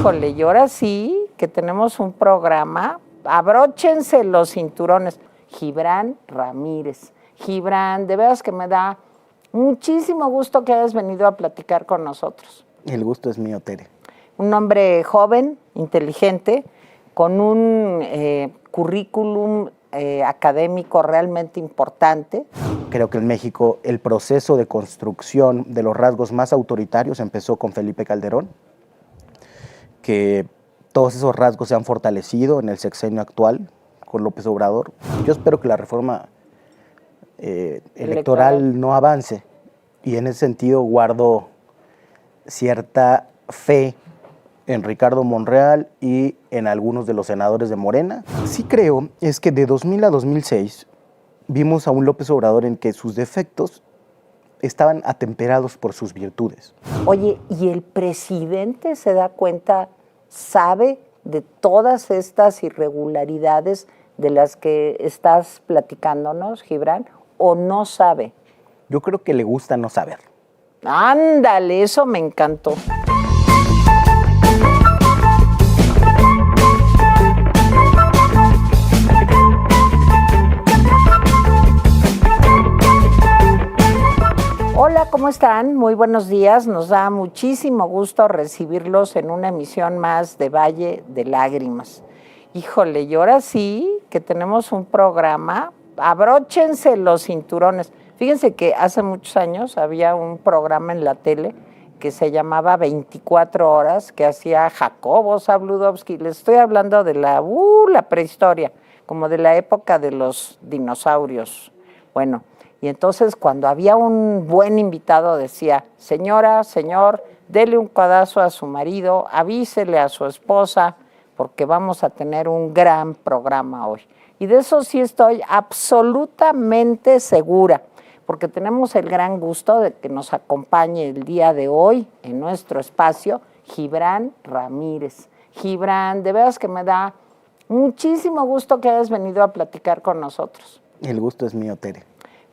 Híjole, y ahora sí que tenemos un programa, abróchense los cinturones. Gibran Ramírez. Gibran, de veras que me da muchísimo gusto que hayas venido a platicar con nosotros. El gusto es mío, Tere. Un hombre joven, inteligente, con un currículum académico realmente importante. Creo que en México el proceso de construcción de los rasgos más autoritarios empezó con Felipe Calderón, que todos esos rasgos se han fortalecido en el sexenio actual con López Obrador. Yo espero que la reforma electoral no avance, y en ese sentido guardo cierta fe en Ricardo Monreal y en algunos de los senadores de Morena. Sí creo es que de 2000 a 2006 vimos a un López Obrador en que sus defectos estaban atemperados por sus virtudes. Oye, ¿y el presidente se da cuenta, sabe de todas estas irregularidades de las que estás platicándonos, Gibran, o no sabe? Yo creo que le gusta no saber. Ándale, eso me encantó. Hola, ¿cómo están? Muy buenos días. Nos da muchísimo gusto recibirlos en una emisión más de Valle de Lágrimas. Híjole, y ahora sí que tenemos un programa, abróchense los cinturones. Fíjense que hace muchos años había un programa en la tele que se llamaba 24 horas, que hacía Jacobo Zabludovsky. Les estoy hablando de la prehistoria, como de la época de los dinosaurios. Bueno, y entonces cuando había un buen invitado decía, señora, señor, dele un codazo a su marido, avísele a su esposa, porque vamos a tener un gran programa hoy. Y de eso sí estoy absolutamente segura, porque tenemos el gran gusto de que nos acompañe el día de hoy en nuestro espacio Gibran Ramírez. Gibran, de veras que me da muchísimo gusto que hayas venido a platicar con nosotros. El gusto es mío, Tere.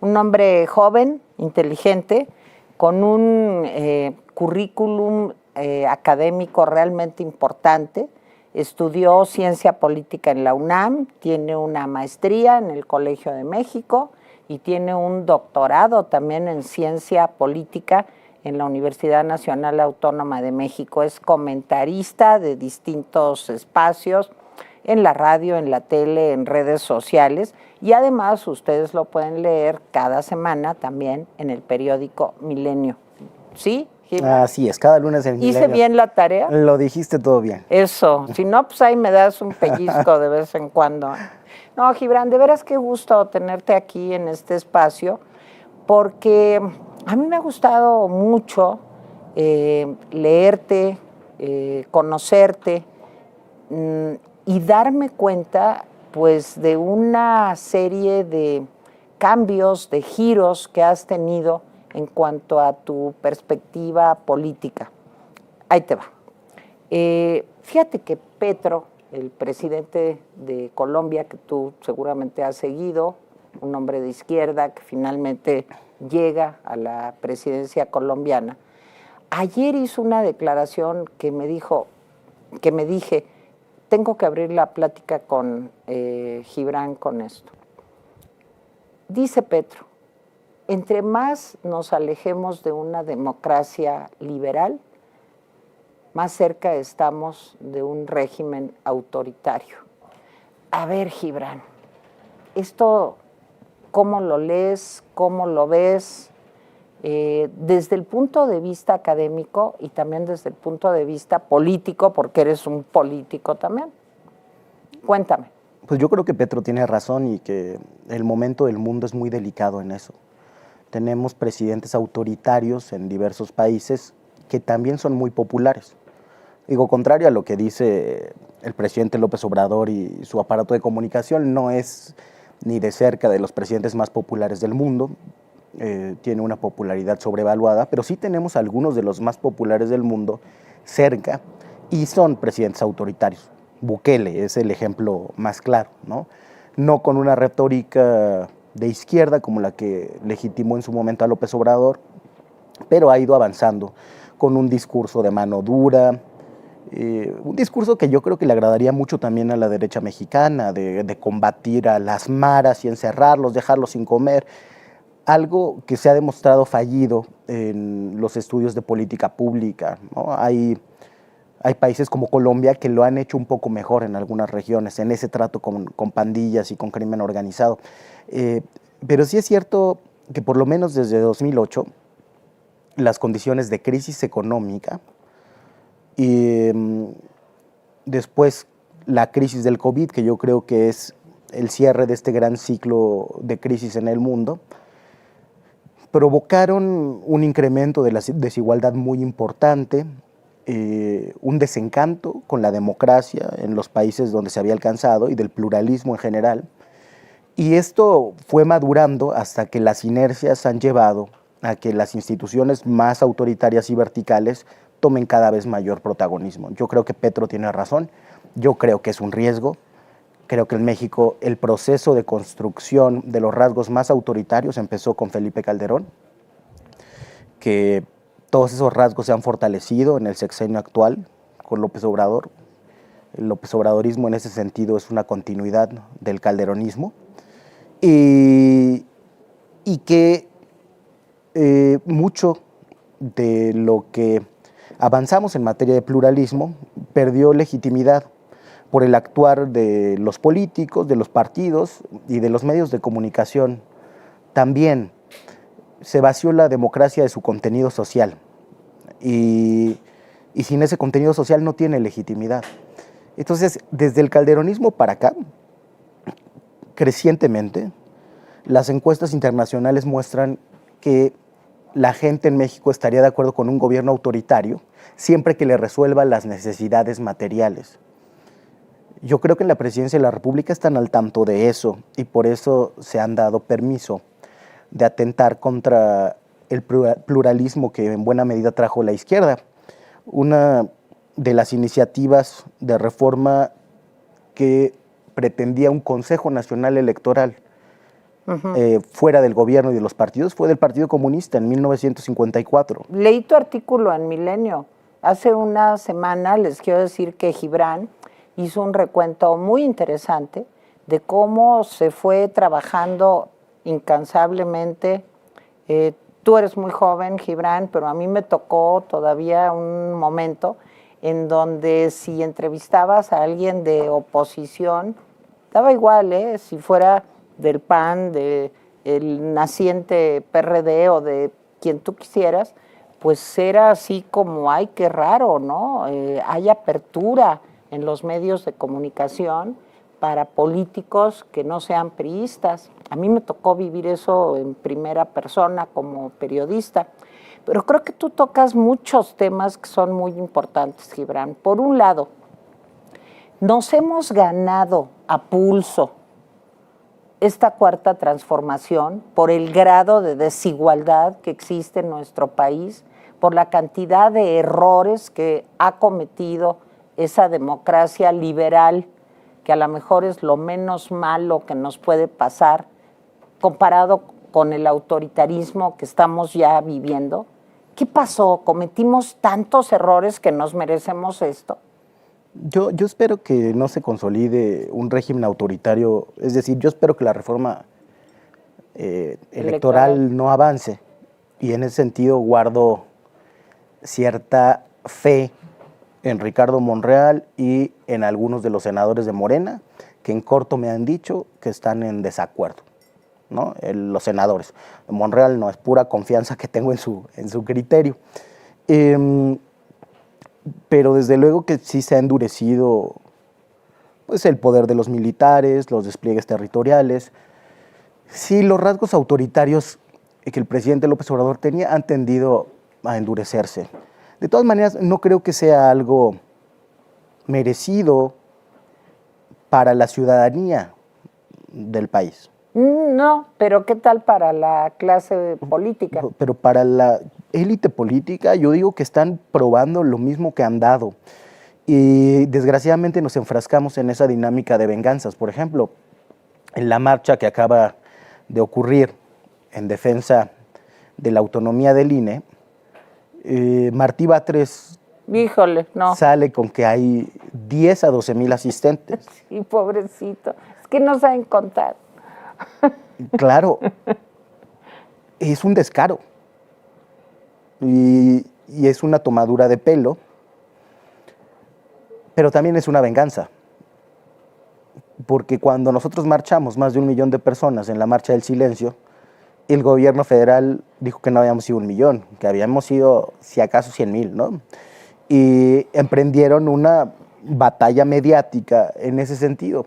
Un hombre joven, inteligente, con un currículum académico realmente importante. Estudió ciencia política en la UNAM, tiene una maestría en el Colegio de México y tiene un doctorado también en ciencia política en la Universidad Nacional Autónoma de México. Es comentarista de distintos espacios, en la radio, en la tele, en redes sociales, y además ustedes lo pueden leer cada semana también en el periódico Milenio. ¿Sí? Así es, cada lunes en Milenio. ¿Hice bien la tarea? Lo dijiste todo bien. Eso, si no, pues ahí me das un pellizco de vez en cuando. No, Gibran, de veras qué gusto tenerte aquí en este espacio, porque a mí me ha gustado mucho leerte, conocerte, y darme cuenta, pues, de una serie de cambios, de giros que has tenido en cuanto a tu perspectiva política. Ahí te va. Fíjate que Petro, el presidente de Colombia, que tú seguramente has seguido, un hombre de izquierda que finalmente llega a la presidencia colombiana, ayer hizo una declaración que me dije, tengo que abrir la plática con Gibran con esto. Dice Petro, entre más nos alejemos de una democracia liberal, más cerca estamos de un régimen autoritario. A ver, Gibran, esto, ¿cómo lo lees? ¿Cómo lo ves? Desde el punto de vista académico y también desde el punto de vista político, porque eres un político también. Cuéntame. Pues yo creo que Petro tiene razón y que el momento del mundo es muy delicado en eso. Tenemos presidentes autoritarios en diversos países que también son muy populares. Digo, contrario a lo que dice el presidente López Obrador y su aparato de comunicación, no es ni de cerca de los presidentes más populares del mundo. Tiene una popularidad sobrevaluada, pero sí tenemos algunos de los más populares del mundo cerca y son presidentes autoritarios. Bukele es el ejemplo más claro, ¿no? No con una retórica de izquierda como la que legitimó en su momento a López Obrador, pero ha ido avanzando con un discurso de mano dura, Un discurso que yo creo que le agradaría mucho también a la derecha mexicana, de combatir a las maras y encerrarlos, dejarlos sin comer, algo que se ha demostrado fallido en los estudios de política pública, ¿no? Hay países como Colombia que lo han hecho un poco mejor en algunas regiones, en ese trato con pandillas y con crimen organizado. Pero sí es cierto que por lo menos desde 2008, las condiciones de crisis económica y después la crisis del COVID, que yo creo que es el cierre de este gran ciclo de crisis en el mundo, provocaron un incremento de la desigualdad muy importante, un desencanto con la democracia en los países donde se había alcanzado y del pluralismo en general. Y esto fue madurando hasta que las inercias han llevado a que las instituciones más autoritarias y verticales tomen cada vez mayor protagonismo. Yo creo que Petro tiene razón, yo creo que es un riesgo. Creo que en México el proceso de construcción de los rasgos más autoritarios empezó con Felipe Calderón, que todos esos rasgos se han fortalecido en el sexenio actual con López Obrador. El López Obradorismo en ese sentido es una continuidad del calderonismo y que mucho de lo que avanzamos en materia de pluralismo perdió legitimidad por el actuar de los políticos, de los partidos y de los medios de comunicación. También se vació la democracia de su contenido social y sin ese contenido social no tiene legitimidad. Entonces, desde el calderonismo para acá, crecientemente, las encuestas internacionales muestran que la gente en México estaría de acuerdo con un gobierno autoritario siempre que le resuelva las necesidades materiales. Yo creo que en la Presidencia de la República están al tanto de eso y por eso se han dado permiso de atentar contra el pluralismo que en buena medida trajo la izquierda. Una de las iniciativas de reforma que pretendía un Consejo Nacional Electoral fuera del gobierno y de los partidos fue del Partido Comunista en 1954. Leí tu artículo en Milenio. Hace una semana les quiero decir que Gibran hizo un recuento muy interesante de cómo se fue trabajando incansablemente. Tú eres muy joven, Gibran, pero a mí me tocó todavía un momento en donde si entrevistabas a alguien de oposición, daba igual, si fuera del PAN, del naciente PRD o de quien tú quisieras, pues era así como, ay, qué raro, ¿no? Hay apertura en los medios de comunicación para políticos que no sean priistas. A mí me tocó vivir eso en primera persona como periodista, pero creo que tú tocas muchos temas que son muy importantes, Gibran. Por un lado, nos hemos ganado a pulso esta cuarta transformación por el grado de desigualdad que existe en nuestro país, por la cantidad de errores que ha cometido esa democracia liberal, que a lo mejor es lo menos malo que nos puede pasar comparado con el autoritarismo que estamos ya viviendo. ¿Qué pasó? ¿Cometimos tantos errores que nos merecemos esto? Yo espero que no se consolide un régimen autoritario, es decir, yo espero que la reforma electoral no avance y en ese sentido guardo cierta fe en Ricardo Monreal y en algunos de los senadores de Morena que en corto me han dicho que están en desacuerdo, ¿no? Los senadores. Monreal no, es pura confianza que tengo en su criterio. Pero desde luego que sí se ha endurecido pues, el poder de los militares, los despliegues territoriales. Sí, los rasgos autoritarios que el presidente López Obrador tenía han tendido a endurecerse. De todas maneras, no creo que sea algo merecido para la ciudadanía del país. No, pero ¿qué tal para la clase política? Pero para la élite política yo digo que están probando lo mismo que han dado y desgraciadamente nos enfrascamos en esa dinámica de venganzas. Por ejemplo, en la marcha que acaba de ocurrir en defensa de la autonomía del INE, Martí Batres Híjole, no. Sale con que hay 10 a 12 mil asistentes. Sí, pobrecito. Es que no saben contar. Claro, es un descaro. Y es una tomadura de pelo, pero también es una venganza. Porque cuando nosotros marchamos, más de 1 millón de personas en la Marcha del Silencio, el gobierno federal dijo que no habíamos sido 1 millón, que habíamos sido, si acaso, 100,000, ¿no? Y emprendieron una batalla mediática en ese sentido.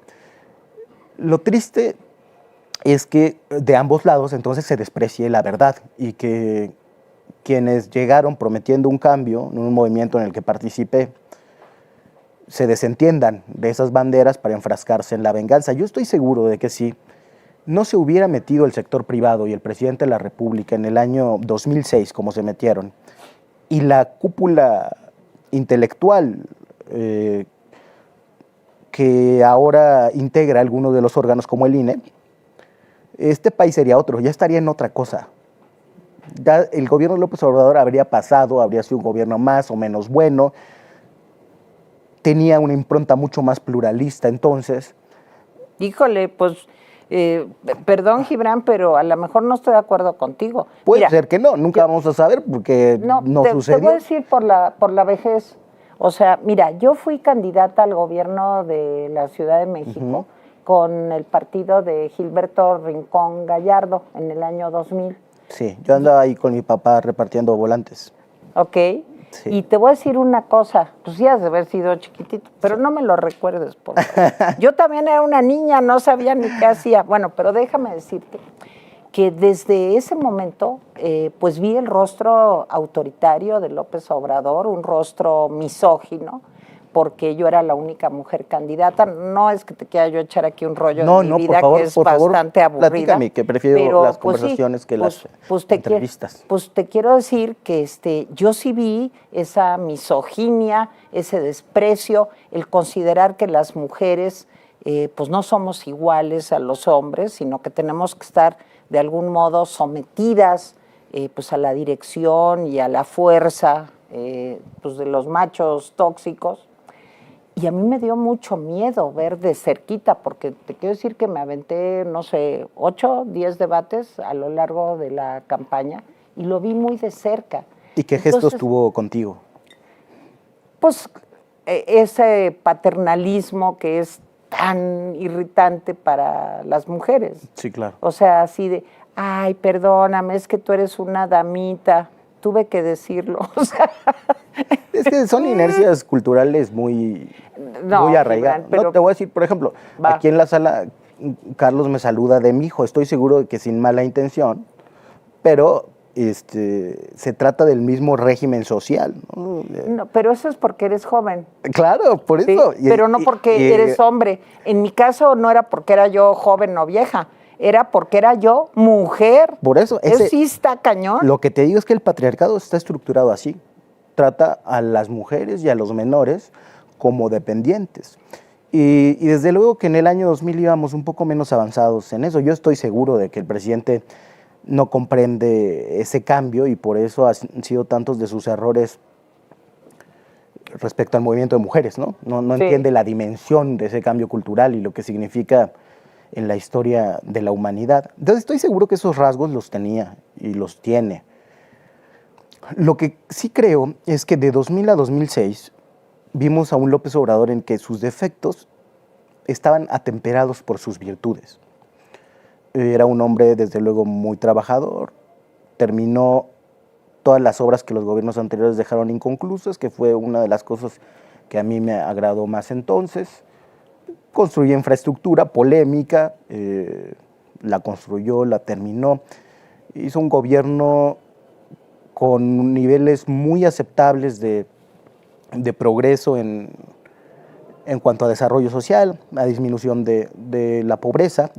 Lo triste es que de ambos lados entonces se desprecie la verdad y que quienes llegaron prometiendo un cambio en un movimiento en el que participé se desentiendan de esas banderas para enfrascarse en la venganza. Yo estoy seguro de que si no se hubiera metido el sector privado y el presidente de la República en el año 2006, como se metieron, y la cúpula intelectual que ahora integra algunos de los órganos como el INE, este país sería otro, ya estaría en otra cosa. Ya el gobierno de López Obrador habría pasado, habría sido un gobierno más o menos bueno, tenía una impronta mucho más pluralista entonces. Híjole, pues, perdón, Gibran, pero a lo mejor no estoy de acuerdo contigo. Puede Mira, ser que no, nunca vamos a saber porque no sucedió. Te voy a decir por la vejez. O sea, mira, yo fui candidata al gobierno de la Ciudad de México con el partido de Gilberto Rincón Gallardo en el año 2000. Sí, yo andaba ahí con mi papá repartiendo volantes. Ok. Sí. Y te voy a decir una cosa, pues sí has de haber sido chiquitito, pero no me lo recuerdes, por favor. Yo también era una niña, no sabía ni qué hacía. Bueno, pero déjame decirte que desde ese momento, pues vi el rostro autoritario de López Obrador, un rostro misógino, porque yo era la única mujer candidata. No es que te quiera yo echar aquí un rollo de mi vida, por favor, que es bastante aburrida. Platícame, que prefiero pero, las conversaciones que las entrevistas. Pues te quiero decir que yo sí vi esa misoginia, ese desprecio, el considerar que las mujeres pues no somos iguales a los hombres, sino que tenemos que estar de algún modo sometidas pues a la dirección y a la fuerza pues de los machos tóxicos. Y a mí me dio mucho miedo ver de cerquita, porque te quiero decir que me aventé, no sé, 8, 10 debates a lo largo de la campaña y lo vi muy de cerca. ¿Y qué gestos tuvo contigo? Pues ese paternalismo que es tan irritante para las mujeres. Sí, claro. O sea, así de, ay, perdóname, es que tú eres una damita. Tuve que decirlo. O sea, es que son inercias culturales muy arraigadas. No, te voy a decir, por ejemplo, aquí en la sala Carlos me saluda de mi hijo. Estoy seguro de que sin mala intención, pero se trata del mismo régimen social. No, pero eso es porque eres joven. Claro, por eso. Sí, pero no porque eres hombre. En mi caso no era porque era yo joven o vieja. Era porque era yo mujer. Por eso. Eso sí está cañón. Lo que te digo es que el patriarcado está estructurado así. Trata a las mujeres y a los menores como dependientes. Y desde luego que en el año 2000 íbamos un poco menos avanzados en eso. Yo estoy seguro de que el presidente no comprende ese cambio y por eso han sido tantos de sus errores respecto al movimiento de mujeres, ¿no? No sí. Entiende la dimensión de ese cambio cultural y lo que significa en la historia de la humanidad. Entonces estoy seguro que esos rasgos los tenía y los tiene. Lo que sí creo es que de 2000 a 2006 vimos a un López Obrador en que sus defectos estaban atemperados por sus virtudes. Era un hombre desde luego muy trabajador, terminó todas las obras que los gobiernos anteriores dejaron inconclusas, que fue una de las cosas que a mí me agradó más entonces. Construyó infraestructura polémica, la construyó, la terminó. Hizo un gobierno con niveles muy aceptables de progreso en cuanto a desarrollo social, a disminución de la pobreza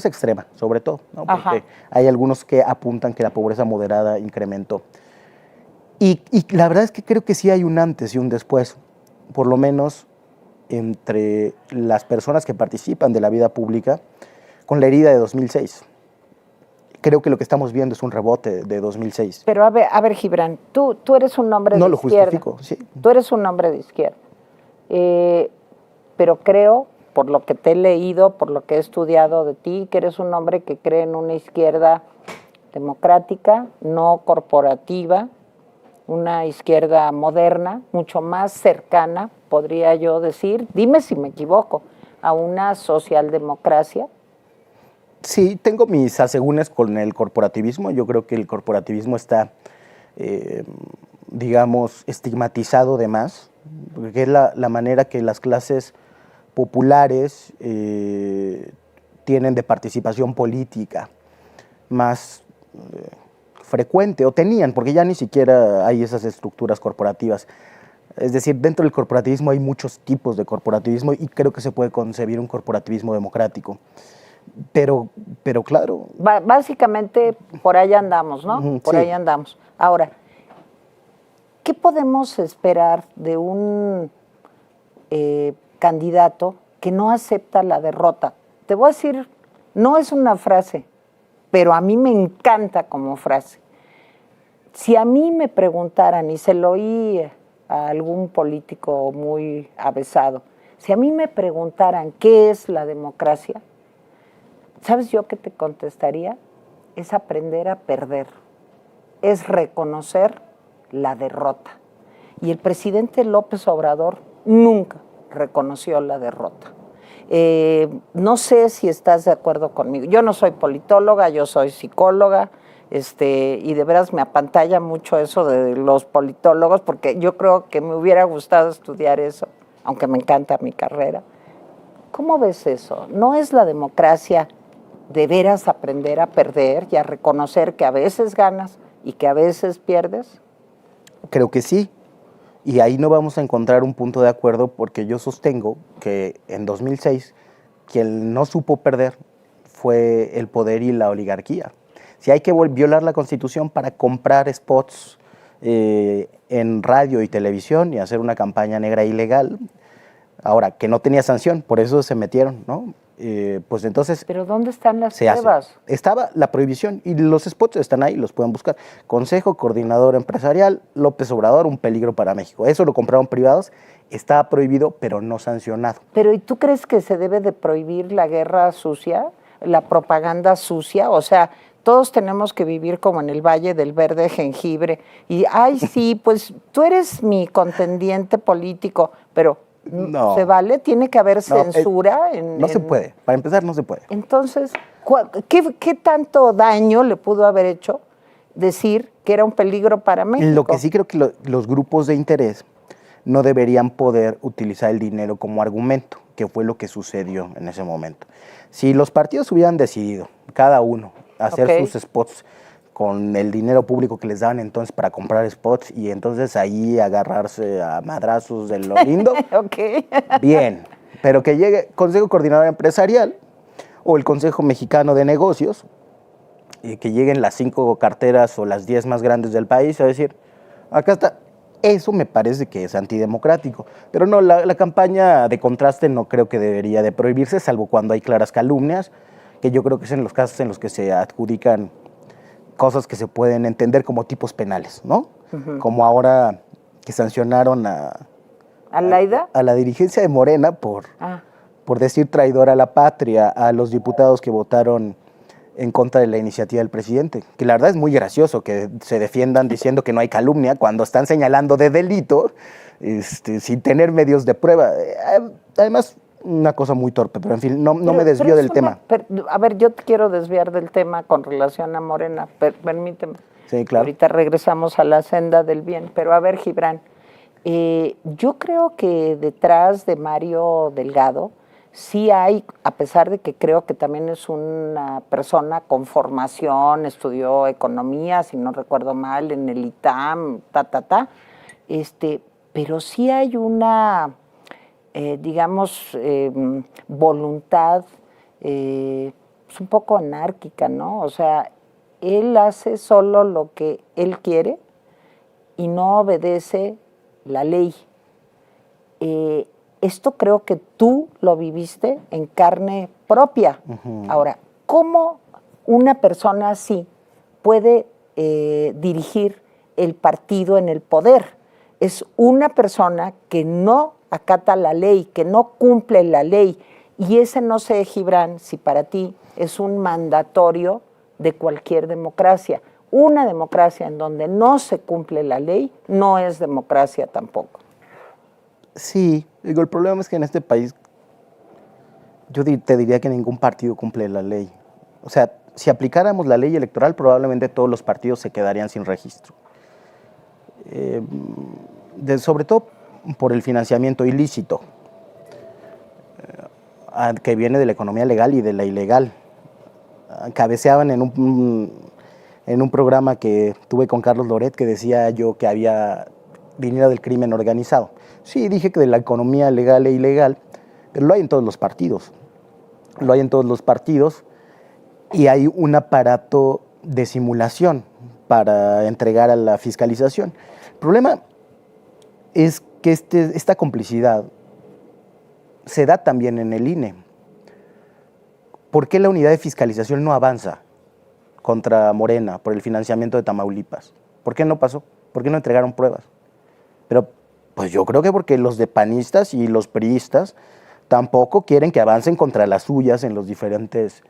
extrema, sobre todo, ¿no? Porque hay algunos que apuntan que la pobreza moderada incrementó. Y la verdad es que creo que sí hay un antes y un después, por lo menos entre las personas que participan de la vida pública, con la herida de 2006. creo que lo que estamos viendo es un rebote de 2006. Pero a ver, Gibran, tú eres un hombre de izquierda. No lo justifico, sí. Tú eres un hombre de izquierda. Pero creo, por lo que te he leído, por lo que he estudiado de ti, que eres un hombre que cree en una izquierda democrática, no corporativa, una izquierda moderna, mucho más cercana, podría yo decir, dime si me equivoco, a una socialdemocracia. Sí, tengo mis asegúnes con el corporativismo. Yo creo que el corporativismo está, digamos, estigmatizado de más, porque es la manera que las clases populares tienen de participación política más frecuente, o tenían, porque ya ni siquiera hay esas estructuras corporativas. Es decir, dentro del corporativismo hay muchos tipos de corporativismo y creo que se puede concebir un corporativismo democrático. Pero claro. Básicamente por ahí andamos, ¿no? Por ahí andamos. Ahora, ¿qué podemos esperar de un candidato que no acepta la derrota? Te voy a decir, no es una frase, pero a mí me encanta como frase. Si a mí me preguntaran, y se lo oí a algún político muy avesado, si a mí me preguntaran qué es la democracia, ¿sabes yo qué te contestaría? Es aprender a perder, es reconocer la derrota. Y el presidente López Obrador nunca reconoció la derrota. No sé si estás de acuerdo conmigo. Yo no soy politóloga, yo soy psicóloga, y de veras me apantalla mucho eso de los politólogos, porque yo creo que me hubiera gustado estudiar eso, aunque me encanta mi carrera. ¿Cómo ves eso? ¿No es la democracia de veras aprender a perder y a reconocer que a veces ganas y que a veces pierdes? Creo que sí. Y ahí no vamos a encontrar un punto de acuerdo, porque yo sostengo que en 2006 quien no supo perder fue el poder y la oligarquía. Si hay que violar la Constitución para comprar spots en radio y televisión y hacer una campaña negra ilegal, ahora que no tenía sanción, por eso se metieron, ¿no? Pues entonces... ¿Pero dónde están las pruebas? Estaba la prohibición y los spots están ahí, los pueden buscar. Consejo Coordinador Empresarial, López Obrador, un peligro para México. Eso lo compraron privados, estaba prohibido, pero no sancionado. Pero ¿y tú crees que se debe de prohibir la guerra sucia, la propaganda sucia? O sea, todos tenemos que vivir como en el Valle del Verde Jengibre. Y, ay, sí, pues tú eres mi contendiente político, pero... No. ¿Se vale? ¿Tiene que haber censura? No se puede. Para empezar, no se puede. Entonces, ¿qué tanto daño le pudo haber hecho decir que era un peligro para México? Lo que sí creo que los grupos de interés no deberían poder utilizar el dinero como argumento, que fue lo que sucedió en ese momento. Si los partidos hubieran decidido, cada uno, hacer sus spots con el dinero público que les daban entonces para comprar spots y entonces ahí agarrarse a madrazos de lo lindo, bien, pero que llegue Consejo Coordinador Empresarial o el Consejo Mexicano de Negocios y que lleguen las 5 carteras o las 10 más grandes del país a decir, acá está, eso me parece que es antidemocrático, pero no, la campaña de contraste no creo que debería de prohibirse, salvo cuando hay claras calumnias, que yo creo que es en los casos en los que se adjudican cosas que se pueden entender como tipos penales, ¿no? Como ahora que sancionaron ¿A Laida? A la dirigencia de Morena por decir traidor a la patria a los diputados que votaron en contra de la iniciativa del presidente. Que la verdad es muy gracioso que se defiendan diciendo que no hay calumnia cuando están señalando de delito sin tener medios de prueba. Además, una cosa muy torpe, pero en fin, no me desvío del tema. A ver, yo te quiero desviar del tema con relación a Morena, permíteme. Sí, claro. Ahorita regresamos a la senda del bien, pero a ver, Gibran, yo creo que detrás de Mario Delgado sí hay, a pesar de que creo que también es una persona con formación, estudió economía, si no recuerdo mal, en el ITAM, pero sí hay una... digamos, voluntad un poco anárquica, ¿no? O sea, él hace solo lo que él quiere y no obedece la ley. Esto creo que tú lo viviste en carne propia. Ahora, ¿cómo una persona así puede dirigir el partido en el poder. Es una persona que no acata la ley, que no cumple la ley. Y ese no sé, Gibran, si para ti es un mandatorio de cualquier democracia. Una democracia en donde no se cumple la ley no es democracia tampoco. Sí, digo, el problema es que en este país yo te diría que ningún partido cumple la ley. O sea, si aplicáramos la ley electoral, probablemente todos los partidos se quedarían sin registro. Sobre todo por el financiamiento ilícito, que viene de la economía legal y de la ilegal. Cabeceaban en un programa que tuve con Carlos Loret, que decía yo que había dinero del crimen organizado. Sí, dije que de la economía legal e ilegal, pero lo hay en todos los partidos. Lo hay en todos los partidos y hay un aparato de simulación para entregar a la fiscalización. El problema es que esta complicidad se da también en el INE. ¿Por qué la unidad de fiscalización no avanza contra Morena por el financiamiento de Tamaulipas? ¿Por qué no pasó? ¿Por qué no entregaron pruebas? Pero pues yo creo que porque los de panistas y los priistas tampoco quieren que avancen contra las suyas en los diferentes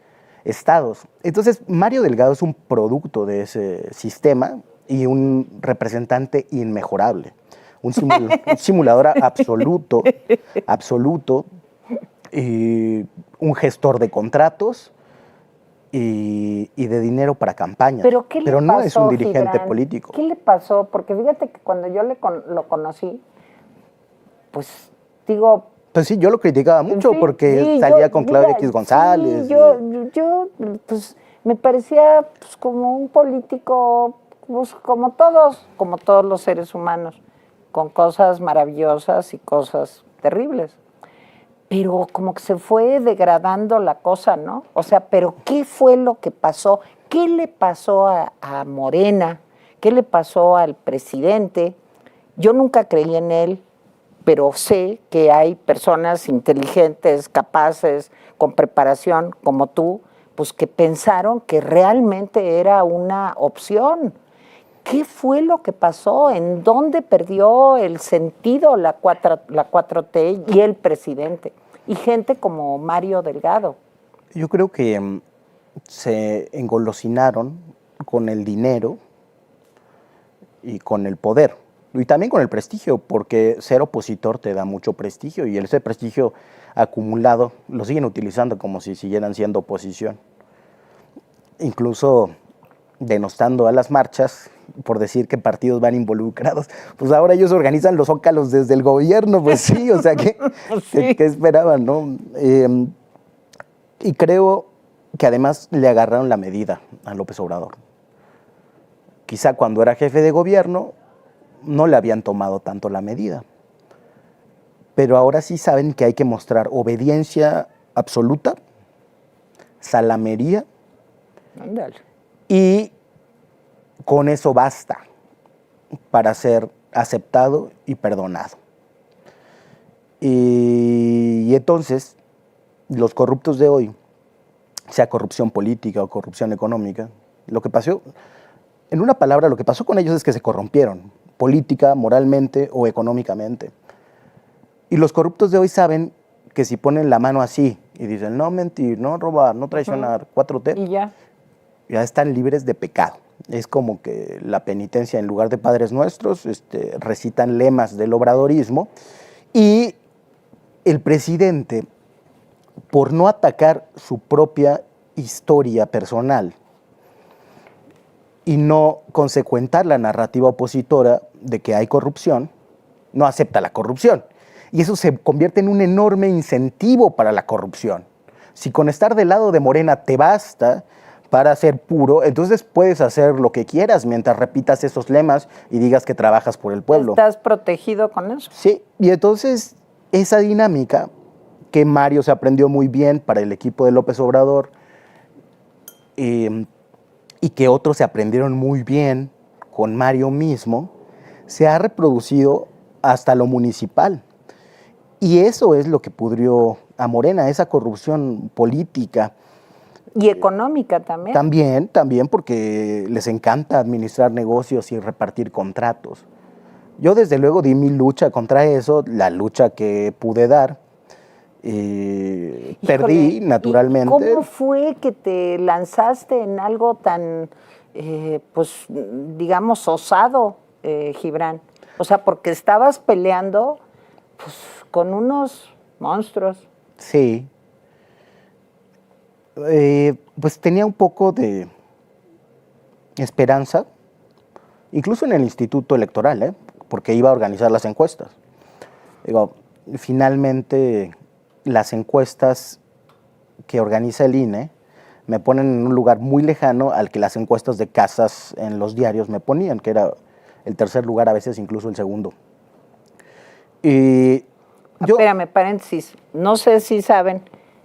estados. Entonces, Mario Delgado es un producto de ese sistema y un representante inmejorable. Un simulador absoluto, y un gestor de contratos y de dinero para campañas. Pero, no es un dirigente Gibran, político. ¿Qué le pasó? Porque fíjate que cuando yo lo conocí, pues digo... Pues sí, yo lo criticaba mucho, en fin, porque sí, salía con Claudia X González. Sí, yo pues me parecía pues, como un político, pues, como todos los seres humanos, con cosas maravillosas y cosas terribles. Pero como que se fue degradando la cosa, ¿no? O sea, ¿pero qué fue lo que pasó? ¿Qué le pasó a Morena? ¿Qué le pasó al presidente? Yo nunca creí en él, pero sé que hay personas inteligentes, capaces, con preparación, como tú, pues que pensaron que realmente era una opción. ¿Qué fue lo que pasó? ¿En dónde perdió el sentido la 4T y el presidente? Y gente como Mario Delgado. Yo creo que se engolosinaron con el dinero y con el poder. Y también con el prestigio, porque ser opositor te da mucho prestigio y ese prestigio acumulado lo siguen utilizando como si siguieran siendo oposición. Incluso denostando a las marchas por decir que partidos van involucrados. Pues ahora ellos organizan los zócalos desde el gobierno, pues sí, o sea, ¿qué esperaban, no? Y creo que además le agarraron la medida a López Obrador. Quizá cuando era jefe de gobierno no le habían tomado tanto la medida, pero ahora sí saben que hay que mostrar obediencia absoluta, salamería, Ándale. Y con eso basta para ser aceptado y perdonado. Y entonces, los corruptos de hoy, sea corrupción política o corrupción económica, lo que pasó, en una palabra, lo que pasó con ellos es que se corrompieron, política, moralmente o económicamente. Y los corruptos de hoy saben que si ponen la mano así y dicen, no mentir, no robar, no traicionar, 4T, y ya están libres de pecado. Es como que la penitencia, en lugar de Padres Nuestros, recitan lemas del obradorismo. Y el presidente, por no atacar su propia historia personal y no consecuentar la narrativa opositora de que hay corrupción, no acepta la corrupción. Y eso se convierte en un enorme incentivo para la corrupción. Si con estar del lado de Morena te basta para ser puro, entonces puedes hacer lo que quieras mientras repitas esos lemas y digas que trabajas por el pueblo. ¿Estás protegido con eso? Sí, y entonces esa dinámica que Mario se aprendió muy bien para el equipo de López Obrador y que otros se aprendieron muy bien con Mario mismo, se ha reproducido hasta lo municipal. Y eso es lo que pudrió a Morena, esa corrupción política Y económica también. También porque les encanta administrar negocios y repartir contratos. Yo desde luego di mi lucha contra eso, la lucha que pude dar. Perdí, naturalmente. ¿Y cómo fue que te lanzaste en algo tan, pues, digamos, osado, Gibran? O sea, porque estabas peleando pues, con unos monstruos. Sí. Pues tenía un poco de esperanza, incluso en el Instituto Electoral, porque iba a organizar las encuestas. Digo, finalmente las encuestas que organiza el INE me ponen en un lugar muy lejano al que las encuestas de casas en los diarios me ponían, que era el tercer lugar, a veces incluso el segundo. Y espérame, paréntesis. No sé si saben,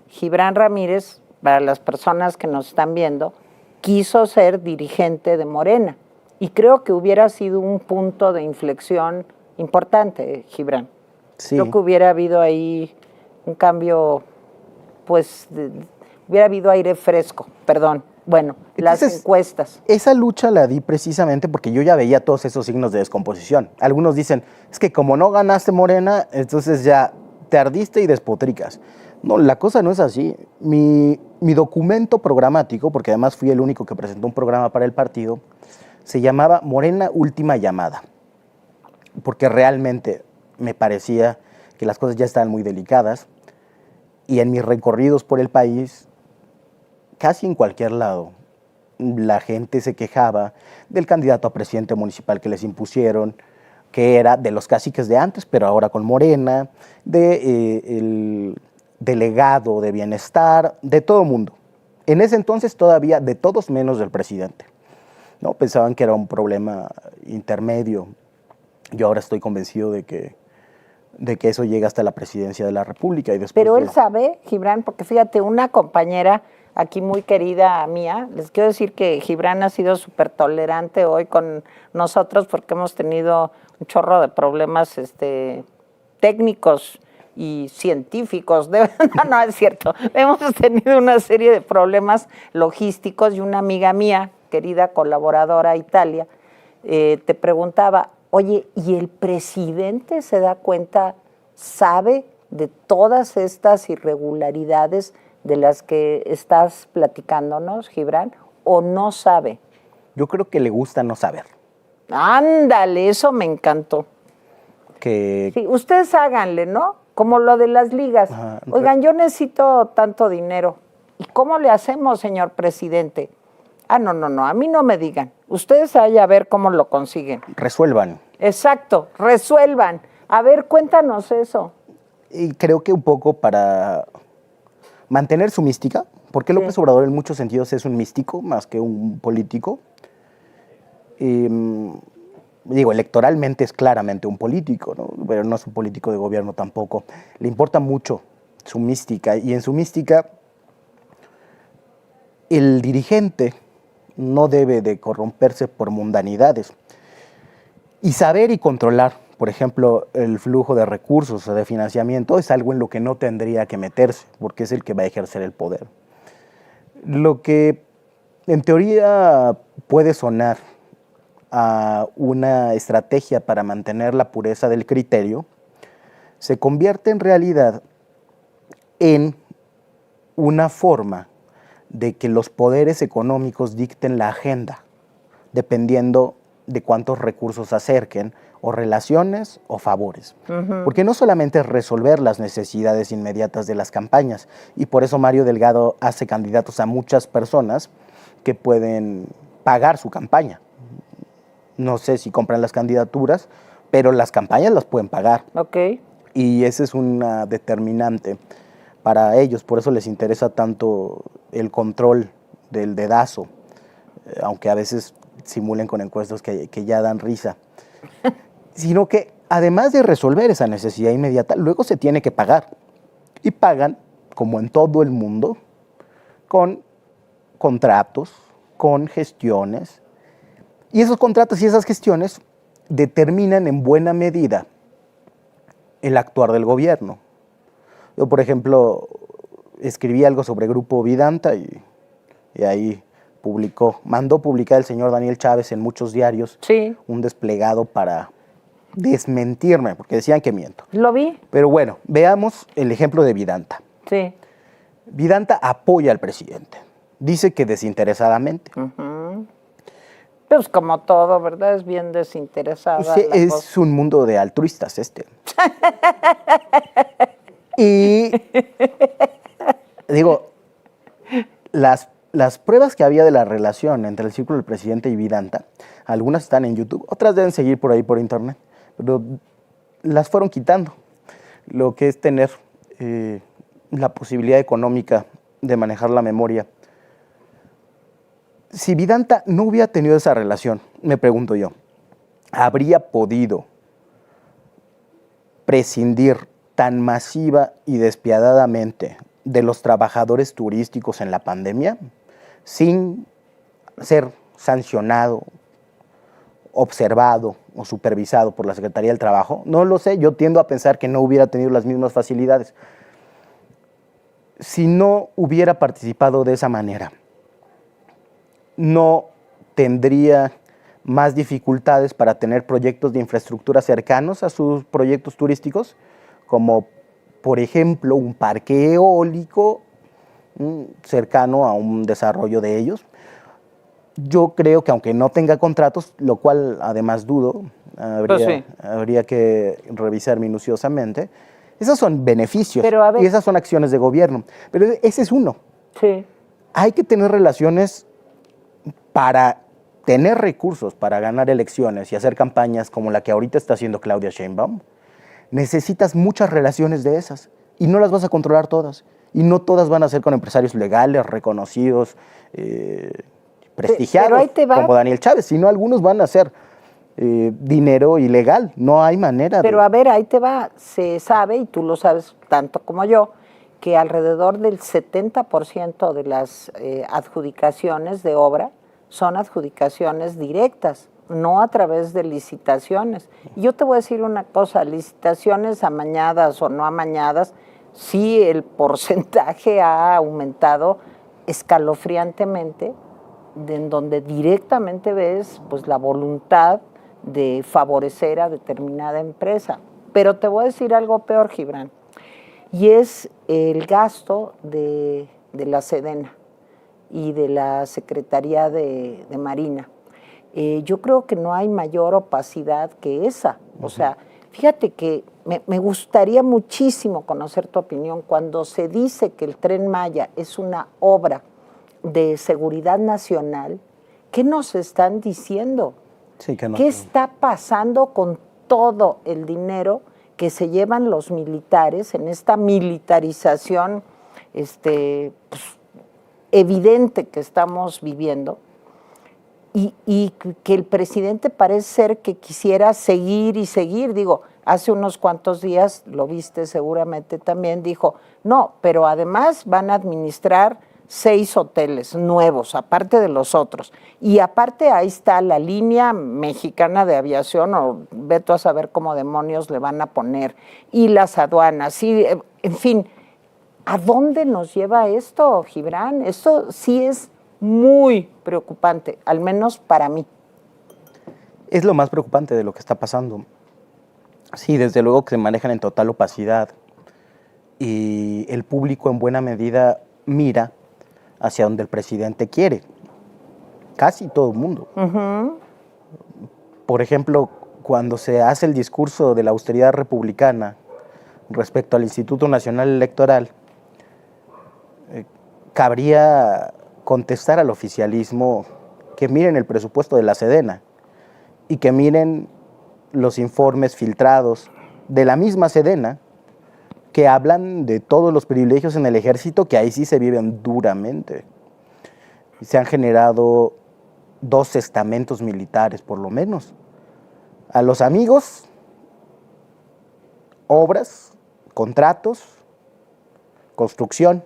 Gibran Ramírez, para las personas que nos están viendo, quiso ser dirigente de Morena. Y creo que hubiera sido un punto de inflexión importante, Gibran. Sí. Creo que hubiera habido ahí un cambio, pues, hubiera habido aire fresco, perdón. Bueno, entonces, las encuestas. Esa lucha la di precisamente porque yo ya veía todos esos signos de descomposición. Algunos dicen, es que como no ganaste Morena, entonces ya te ardiste y despotricas. No, la cosa no es así. Mi documento programático, porque además fui el único que presentó un programa para el partido, se llamaba Morena Última Llamada, porque realmente me parecía que las cosas ya estaban muy delicadas y en mis recorridos por el país, casi en cualquier lado, la gente se quejaba del candidato a presidente municipal que les impusieron, que era de los caciques de antes, pero ahora con Morena, el delegado de bienestar, de todo mundo. En ese entonces todavía de todos menos del presidente. ¿No? Pensaban que era un problema intermedio. Yo ahora estoy convencido de que eso llega hasta la presidencia de la República. Y después pero él sabe, Gibran, porque fíjate, una compañera aquí muy querida mía, les quiero decir que Gibran ha sido súper tolerante hoy con nosotros porque hemos tenido un chorro de problemas técnicos y científicos. No, es cierto. Hemos tenido una serie de problemas logísticos y una amiga mía, querida colaboradora Italia, te preguntaba, oye, ¿y el presidente se da cuenta, sabe de todas estas irregularidades de las que estás platicándonos, Gibran, o no sabe? Yo creo que le gusta no saber. Ándale, eso me encantó. Sí, ustedes háganle, ¿no? Como lo de las ligas. Ajá, oigan, yo necesito tanto dinero. ¿Y cómo le hacemos, señor presidente? Ah, no, a mí no me digan. Ustedes allá a ver cómo lo consiguen. Resuelvan. Exacto, resuelvan. A ver, cuéntanos eso. Y creo que un poco para mantener su mística, porque López Obrador en muchos sentidos es un místico más que un político. Digo, electoralmente es claramente un político, ¿no? Pero no es un político de gobierno tampoco. Le importa mucho su mística, y en su mística el dirigente no debe de corromperse por mundanidades. Y saber y controlar, por ejemplo, el flujo de recursos o de financiamiento es algo en lo que no tendría que meterse, porque es el que va a ejercer el poder. Lo que en teoría puede sonar a una estrategia para mantener la pureza del criterio, se convierte en realidad en una forma de que los poderes económicos dicten la agenda, dependiendo de cuántos recursos acerquen, o relaciones o favores. Porque no solamente es resolver las necesidades inmediatas de las campañas, y por eso Mario Delgado hace candidatos a muchas personas que pueden pagar su campaña. No sé si compran las candidaturas, pero las campañas las pueden pagar. Okay. Y ese es una determinante para ellos, por eso les interesa tanto el control del dedazo, aunque a veces simulen con encuestas que ya dan risa. Sino que además de resolver esa necesidad inmediata, luego se tiene que pagar. Y pagan, como en todo el mundo, con contratos, con gestiones. Y esos contratos y esas gestiones determinan en buena medida el actuar del gobierno. Yo, por ejemplo, escribí algo sobre Grupo Vidanta y y ahí mandó publicar el señor Daniel Chávez en muchos diarios un desplegado para desmentirme, porque decían que miento. Lo vi. Pero bueno, veamos el ejemplo de Vidanta. Sí. Vidanta apoya al presidente. Dice que desinteresadamente. Pues como todo, ¿verdad? Es bien desinteresada. Sí, es un mundo de altruistas Y digo, las pruebas que había de la relación entre el círculo del presidente y Vidanta, algunas están en YouTube, otras deben seguir por ahí por internet, pero las fueron quitando. Lo que es tener la posibilidad económica de manejar la memoria. Si Vidanta no hubiera tenido esa relación, me pregunto yo, ¿habría podido prescindir tan masiva y despiadadamente de los trabajadores turísticos en la pandemia sin ser sancionado, observado o supervisado por la Secretaría del Trabajo? No lo sé, yo tiendo a pensar que no hubiera tenido las mismas facilidades. Si no hubiera participado de esa manera, no tendría más dificultades para tener proyectos de infraestructura cercanos a sus proyectos turísticos, como por ejemplo un parque eólico cercano a un desarrollo de ellos. Yo creo que aunque no tenga contratos, lo cual además dudo, habría que revisar minuciosamente, esos son beneficios y esas son acciones de gobierno, pero ese es uno. Sí. Hay que tener relaciones para tener recursos para ganar elecciones y hacer campañas como la que ahorita está haciendo Claudia Sheinbaum. Necesitas muchas relaciones de esas y no las vas a controlar todas. Y no todas van a ser con empresarios legales, reconocidos, prestigiados, como Daniel Chávez, sino algunos van a ser dinero ilegal. No hay manera Pero a ver, ahí te va. Se sabe, y tú lo sabes tanto como yo, que alrededor del 70% de las adjudicaciones de obra son adjudicaciones directas, no a través de licitaciones. Y yo te voy a decir una cosa, licitaciones amañadas o no amañadas, sí el porcentaje ha aumentado escalofriantemente, en donde directamente ves pues, la voluntad de favorecer a determinada empresa. Pero te voy a decir algo peor, Gibran, y es el gasto de la Sedena y de la Secretaría de Marina. Yo creo que no hay mayor opacidad que esa. O sea, fíjate que me gustaría muchísimo conocer tu opinión cuando se dice que el Tren Maya es una obra de seguridad nacional. ¿Qué nos están diciendo? Sí, que no. ¿Qué está pasando con todo el dinero que se llevan los militares en esta militarización pues, evidente que estamos viviendo? Y que el presidente parece ser que quisiera seguir y seguir. Digo, hace unos cuantos días, lo viste seguramente también, dijo, no, pero además van a administrar 6 hoteles nuevos, aparte de los otros. Y aparte ahí está la línea mexicana de aviación, o ve tú a saber cómo demonios le van a poner, y las aduanas, y, en fin, ¿a dónde nos lleva esto, Gibran? Esto sí es muy preocupante, al menos para mí. Es lo más preocupante de lo que está pasando. Sí, desde luego que se manejan en total opacidad y el público en buena medida mira hacia donde el presidente quiere. Casi todo el mundo. Por ejemplo, cuando se hace el discurso de la austeridad republicana respecto al Instituto Nacional Electoral, cabría contestar al oficialismo que miren el presupuesto de la Sedena y que miren los informes filtrados de la misma Sedena que hablan de todos los privilegios en el ejército, que ahí sí se viven duramente. Se han generado 2 estamentos militares, por lo menos. A los amigos, obras, contratos, construcción.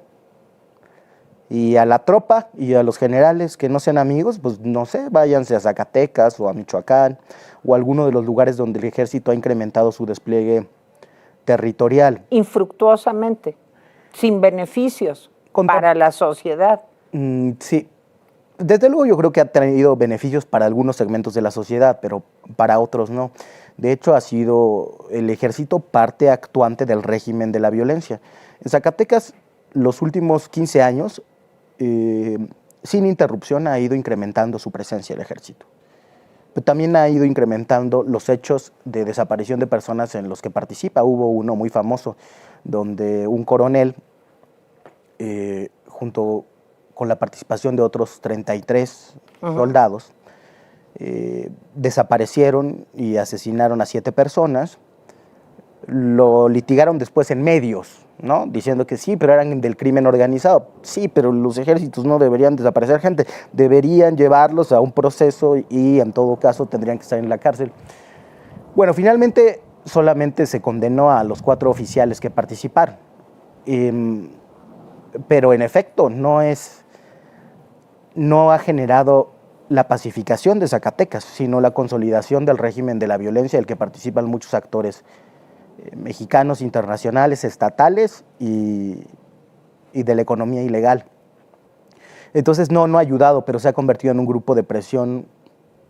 Y a la tropa y a los generales que no sean amigos, pues no sé, váyanse a Zacatecas o a Michoacán o a alguno de los lugares donde el ejército ha incrementado su despliegue territorial. Infructuosamente, sin beneficios para la sociedad. Sí, Desde luego yo creo que ha traído beneficios para algunos segmentos de la sociedad, pero para otros no. De hecho, ha sido el ejército parte actuante del régimen de la violencia. En Zacatecas, los últimos 15 años, sin interrupción, ha ido incrementando su presencia el ejército. Pero también ha ido incrementando los hechos de desaparición de personas en los que participa. Hubo uno muy famoso, donde un coronel, junto con la participación de otros 33 soldados, desaparecieron y asesinaron a 7 personas. Lo litigaron después en medios, ¿no? Diciendo que sí, pero eran del crimen organizado. Sí, pero los ejércitos no deberían desaparecer gente, deberían llevarlos a un proceso y en todo caso tendrían que estar en la cárcel. Bueno, finalmente solamente se condenó a los 4 oficiales que participaron. Pero en efecto no ha generado la pacificación de Zacatecas, sino la consolidación del régimen de la violencia del que participan muchos actores mexicanos, internacionales, estatales y de la economía ilegal. Entonces no ha ayudado, pero se ha convertido en un grupo de presión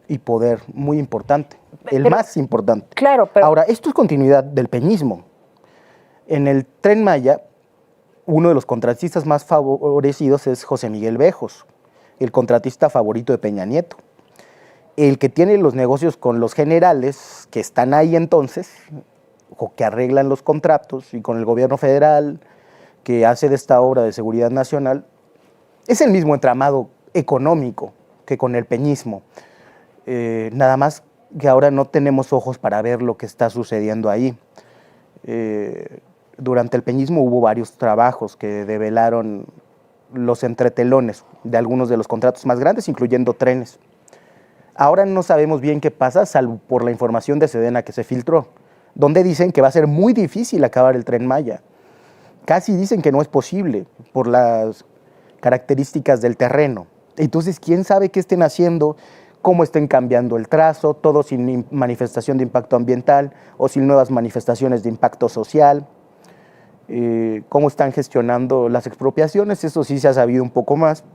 y poder muy importante, el más importante. Claro, pero... Ahora, esto es continuidad del peñismo. En el Tren Maya, uno de los contratistas más favorecidos es José Miguel Bejos, el contratista favorito de Peña Nieto, el que tiene los negocios con los generales que están ahí entonces, o que arreglan los contratos, y con el gobierno federal, que hace de esta obra de seguridad nacional. Es el mismo entramado económico que con el peñismo, nada más que ahora no tenemos ojos para ver lo que está sucediendo ahí. Durante el peñismo hubo varios trabajos que develaron los entretelones de algunos de los contratos más grandes, incluyendo trenes. Ahora no sabemos bien qué pasa, salvo por la información de Sedena que se filtró, donde dicen que va a ser muy difícil acabar el Tren Maya. Casi dicen que no es posible por las características del terreno. Entonces, ¿quién sabe qué estén haciendo? ¿Cómo estén cambiando el trazo? Todo sin manifestación de impacto ambiental o sin nuevas manifestaciones de impacto social. ¿Cómo están gestionando las expropiaciones? Eso sí se ha sabido un poco más.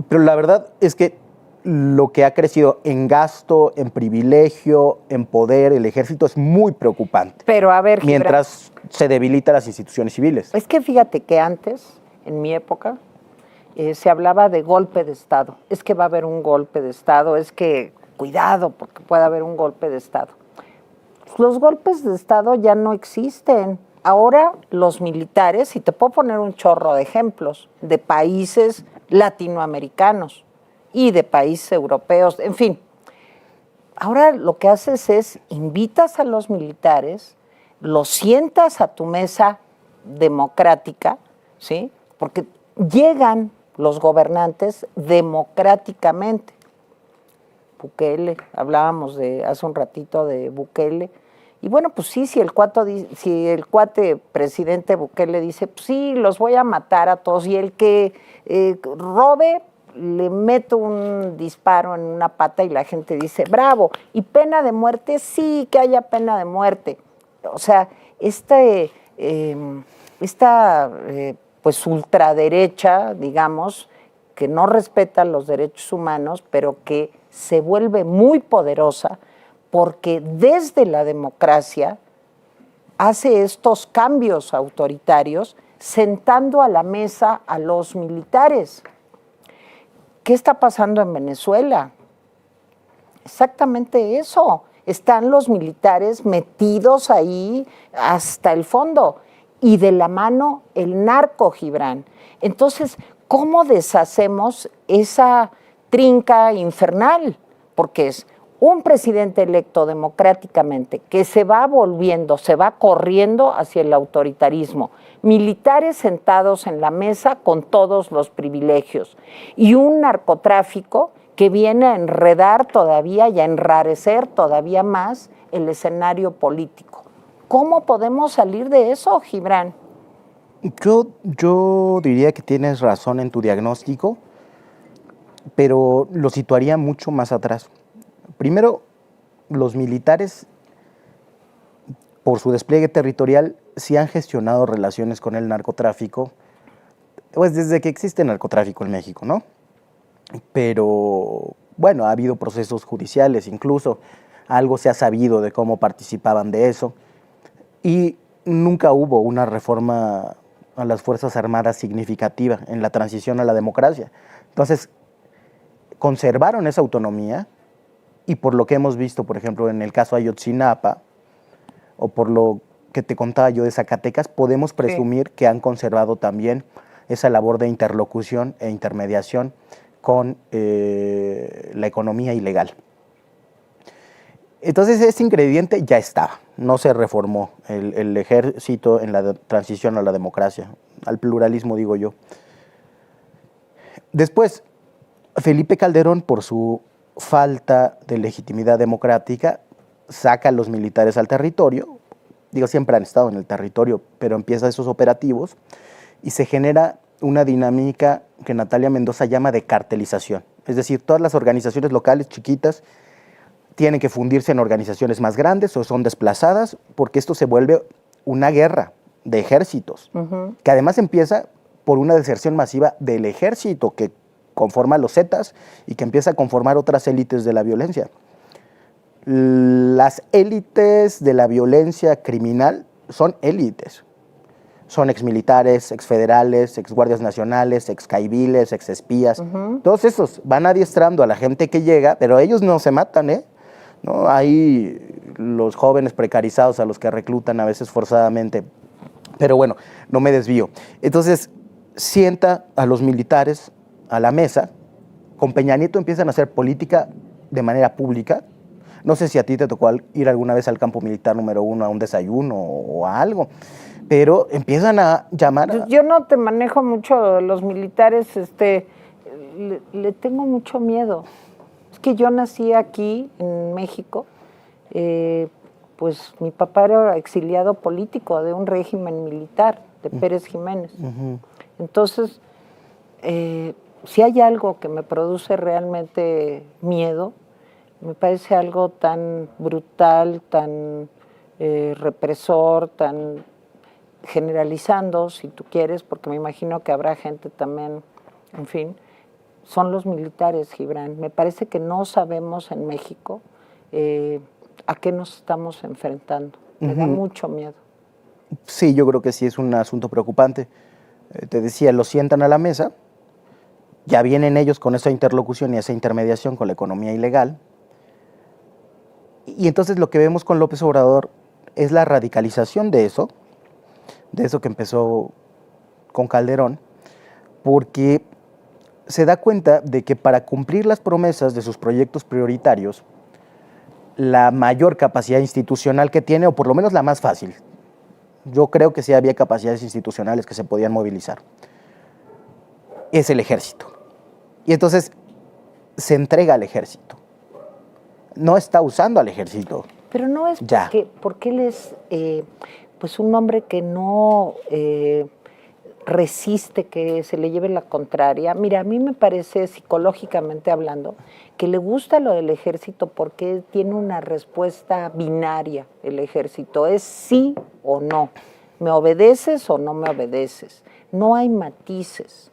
Pero la verdad es que lo que ha crecido en gasto, en privilegio, en poder, el ejército es muy preocupante. Pero a ver, Gibran, mientras se debilitan las instituciones civiles. Es que fíjate que antes, en mi época, se hablaba de golpe de Estado. Es que va a haber un golpe de Estado, es que cuidado porque puede haber un golpe de Estado. Los golpes de Estado ya no existen. Ahora los militares, y te puedo poner un chorro de ejemplos, de países latinoamericanos y de países europeos, en fin. Ahora lo que haces es invitas a los militares, los sientas a tu mesa democrática, ¿sí? Porque llegan los gobernantes democráticamente. Bukele, hablábamos hace un ratito de Bukele, y bueno, pues sí, si el cuate presidente Bukele dice, pues sí, los voy a matar a todos, y el que robe, le meto un disparo en una pata y la gente dice, bravo, y pena de muerte, sí, que haya pena de muerte. O sea, esta pues ultraderecha, digamos, que no respeta los derechos humanos, pero que se vuelve muy poderosa porque desde la democracia hace estos cambios autoritarios sentando a la mesa a los militares. ¿Qué está pasando en Venezuela? Exactamente eso. Están los militares metidos ahí hasta el fondo y de la mano el narco, Gibran. Entonces, ¿cómo deshacemos esa trinca infernal? Porque es un presidente electo democráticamente que se va corriendo hacia el autoritarismo, militares sentados en la mesa con todos los privilegios y un narcotráfico que viene a enredar todavía y a enrarecer todavía más el escenario político. ¿Cómo podemos salir de eso, Gibran? Yo diría que tienes razón en tu diagnóstico, pero lo situaría mucho más atrás. Primero, los militares, por su despliegue territorial, sí han gestionado relaciones con el narcotráfico, pues desde que existe narcotráfico en México, ¿no? pero bueno, ha habido procesos judiciales, incluso algo se ha sabido de cómo participaban de eso, y nunca hubo una reforma a las Fuerzas Armadas significativa en la transición a la democracia. Entonces, conservaron esa autonomía, y por lo que hemos visto, por ejemplo, en el caso Ayotzinapa, o por lo que te contaba yo de Zacatecas, podemos presumir que han conservado también esa labor de interlocución e intermediación con la economía ilegal. Entonces este ingrediente ya estaba, no se reformó el ejército en la transición a la democracia, al pluralismo digo yo. Después, Felipe Calderón, por su falta de legitimidad democrática, saca a los militares al territorio, digo, siempre han estado en el territorio, pero empieza esos operativos y se genera una dinámica que Natalia Mendoza llama de cartelización. Es decir, todas las organizaciones locales chiquitas tienen que fundirse en organizaciones más grandes o son desplazadas, porque esto se vuelve una guerra de ejércitos, que además empieza por una deserción masiva del ejército que conforma los Zetas y que empieza a conformar otras élites de la violencia. Las élites de la violencia criminal son élites. Son exmilitares, exfederales, exguardias nacionales, excaiviles, exespías. Todos esos van adiestrando a la gente que llega, pero ellos no se matan, ¿eh? ¿No? Hay los jóvenes precarizados a los que reclutan a veces forzadamente. Pero bueno, no me desvío. Entonces, sienta a los militares a la mesa. Con Peña Nieto empiezan a hacer política de manera pública. No sé si a ti te tocó ir alguna vez al campo militar número 1 a un desayuno o a algo, pero empiezan a llamar... Yo no te manejo mucho los militares, le tengo mucho miedo. Es que yo nací aquí, en México, pues mi papá era exiliado político de un régimen militar, de Pérez Jiménez. Entonces, si hay algo que me produce realmente miedo, me parece algo tan brutal, tan represor, tan generalizando, si tú quieres, porque me imagino que habrá gente también, en fin, son los militares, Gibran. Me parece que no sabemos en México a qué nos estamos enfrentando. Me da mucho miedo. Sí, yo creo que sí es un asunto preocupante. Te decía, los sientan a la mesa, ya vienen ellos con esa interlocución y esa intermediación con la economía ilegal, y entonces lo que vemos con López Obrador es la radicalización de eso que empezó con Calderón, porque se da cuenta de que para cumplir las promesas de sus proyectos prioritarios, la mayor capacidad institucional que tiene, o por lo menos la más fácil, yo creo que sí había capacidades institucionales que se podían movilizar, es el ejército. Y entonces se entrega al ejército. No está usando al ejército. Pero no es porque él es pues un hombre que no resiste que se le lleve la contraria. Mira, a mí me parece, psicológicamente hablando, que le gusta lo del ejército porque tiene una respuesta binaria, el ejército. Es sí o no. ¿Me obedeces o no me obedeces? No hay matices.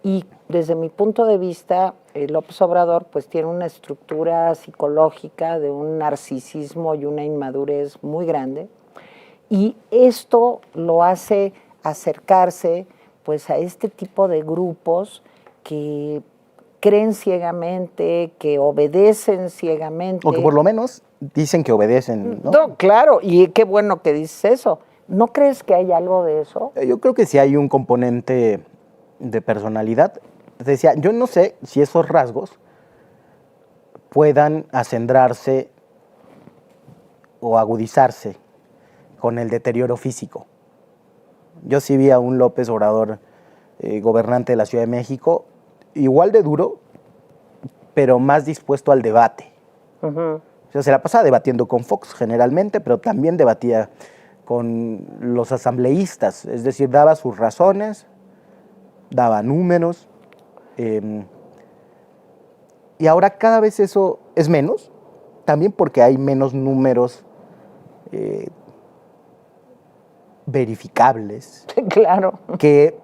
Y desde mi punto de vista, López Obrador pues tiene una estructura psicológica de un narcisismo y una inmadurez muy grande, y esto lo hace acercarse pues a este tipo de grupos que creen ciegamente, que obedecen ciegamente. O que por lo menos dicen que obedecen, ¿no? No, claro, y qué bueno que dices eso. ¿No crees que hay algo de eso? Yo creo que sí hay un componente de personalidad. Decía, yo no sé si esos rasgos puedan acendrarse o agudizarse con el deterioro físico. Yo sí vi a un López Obrador, gobernante de la Ciudad de México, igual de duro, pero más dispuesto al debate. O sea, se la pasaba debatiendo con Fox generalmente, pero también debatía con los asambleístas, es decir, daba sus razones, daba números, y ahora cada vez eso es menos, también porque hay menos números verificables Claro. que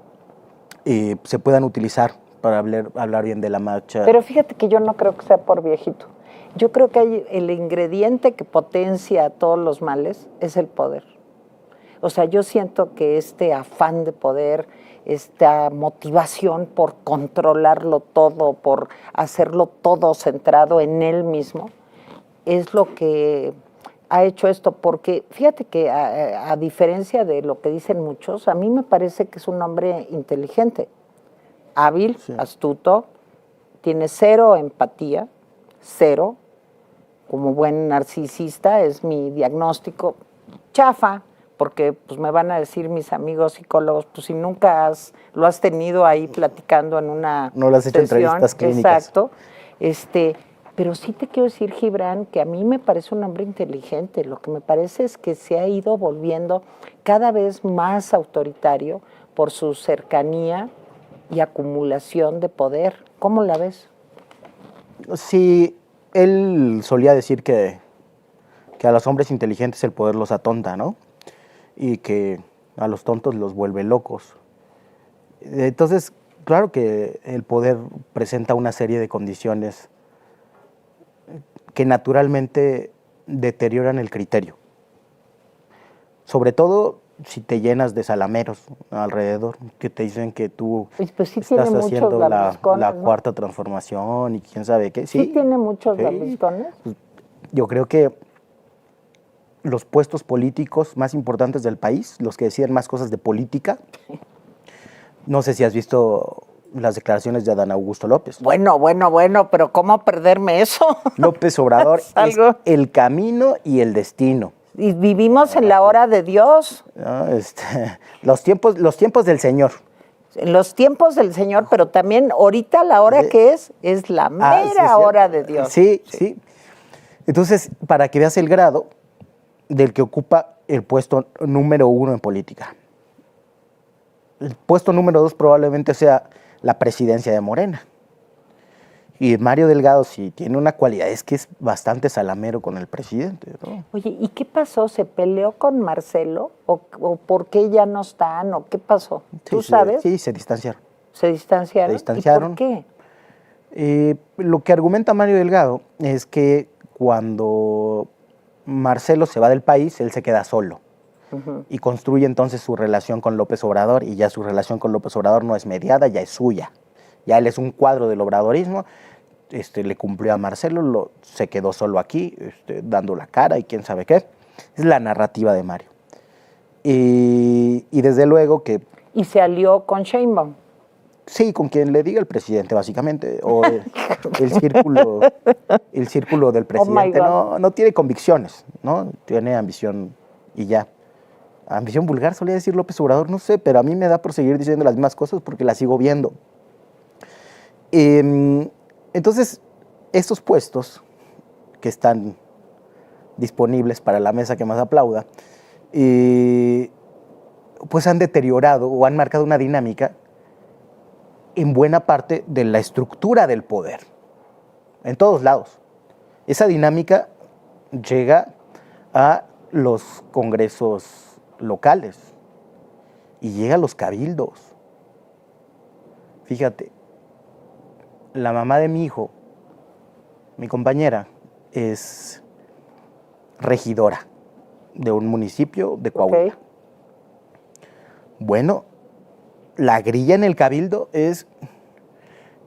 se puedan utilizar para hablar bien de la marcha. Pero fíjate que yo no creo que sea por viejito. Yo creo que hay el ingrediente que potencia todos los males es el poder. O sea, yo siento que este afán de poder, esta motivación por controlarlo todo, por hacerlo todo centrado en él mismo, es lo que ha hecho esto. Porque fíjate que a diferencia de lo que dicen muchos, a mí me parece que es un hombre inteligente, hábil, sí, astuto, tiene cero empatía, cero. Como buen narcisista es mi diagnóstico, chafa, porque pues me van a decir mis amigos psicólogos, pues si nunca lo has tenido ahí platicando en una no le has hecho entrevistas clínicas. Exacto. Pero sí te quiero decir, Gibran, que a mí me parece un hombre inteligente. Lo que me parece es que se ha ido volviendo cada vez más autoritario por su cercanía y acumulación de poder. ¿Cómo la ves? Sí, él solía decir que a los hombres inteligentes el poder los atonta, ¿no? Y que a los tontos los vuelve locos. Entonces, claro que el poder presenta una serie de condiciones que naturalmente deterioran el criterio. Sobre todo si te llenas de salameros alrededor, que te dicen que tú pues sí estás haciendo la ¿no? cuarta transformación y quién sabe qué. Sí tiene muchos lambiscones. Yo creo que los puestos políticos más importantes del país, los que deciden más cosas de política, no sé si has visto las declaraciones de Adán Augusto López. Bueno, pero ¿cómo perderme eso? López Obrador es el camino y el destino. Y vivimos en la hora de Dios. No, los tiempos del Señor. En los tiempos del Señor, pero también ahorita la hora que es la mera hora de Dios. Sí. Entonces, para que veas el grado del que ocupa el puesto número 1 en política. El puesto número 2 probablemente sea la presidencia de Morena. Y Mario Delgado sí tiene una cualidad, es que es bastante salamero con el presidente, ¿no? Oye, ¿y qué pasó? ¿Se peleó con Marcelo? ¿O por qué ya no están? ¿O qué pasó? ¿Tú sabes? Sí, se distanciaron. ¿Se distanciaron? ¿Y por qué? Lo que argumenta Mario Delgado es que cuando Marcelo se va del país, él se queda solo. Uh-huh. Y construye entonces su relación con López Obrador, y ya su relación con López Obrador no es mediada, ya es suya. Ya él es un cuadro del obradorismo, le cumplió a Marcelo, se quedó solo aquí, dando la cara y quién sabe qué. Es la narrativa de Mario. Y desde luego que... ¿Y se alió con Sheinbaum? Sí, con quien le diga el presidente, básicamente. O el círculo del presidente no tiene convicciones, ¿no? Tiene ambición y ya. Ambición vulgar, solía decir López Obrador, no sé, pero a mí me da por seguir diciendo las mismas cosas porque las sigo viendo. Entonces, estos puestos que están disponibles para la mesa que más aplauda, pues han deteriorado o han marcado una dinámica en buena parte de la estructura del poder, en todos lados. Esa dinámica llega a los congresos locales y llega a los cabildos. Fíjate, la mamá de mi hijo, mi compañera, es regidora de un municipio de Coahuila. Okay. Bueno, la grilla en el cabildo es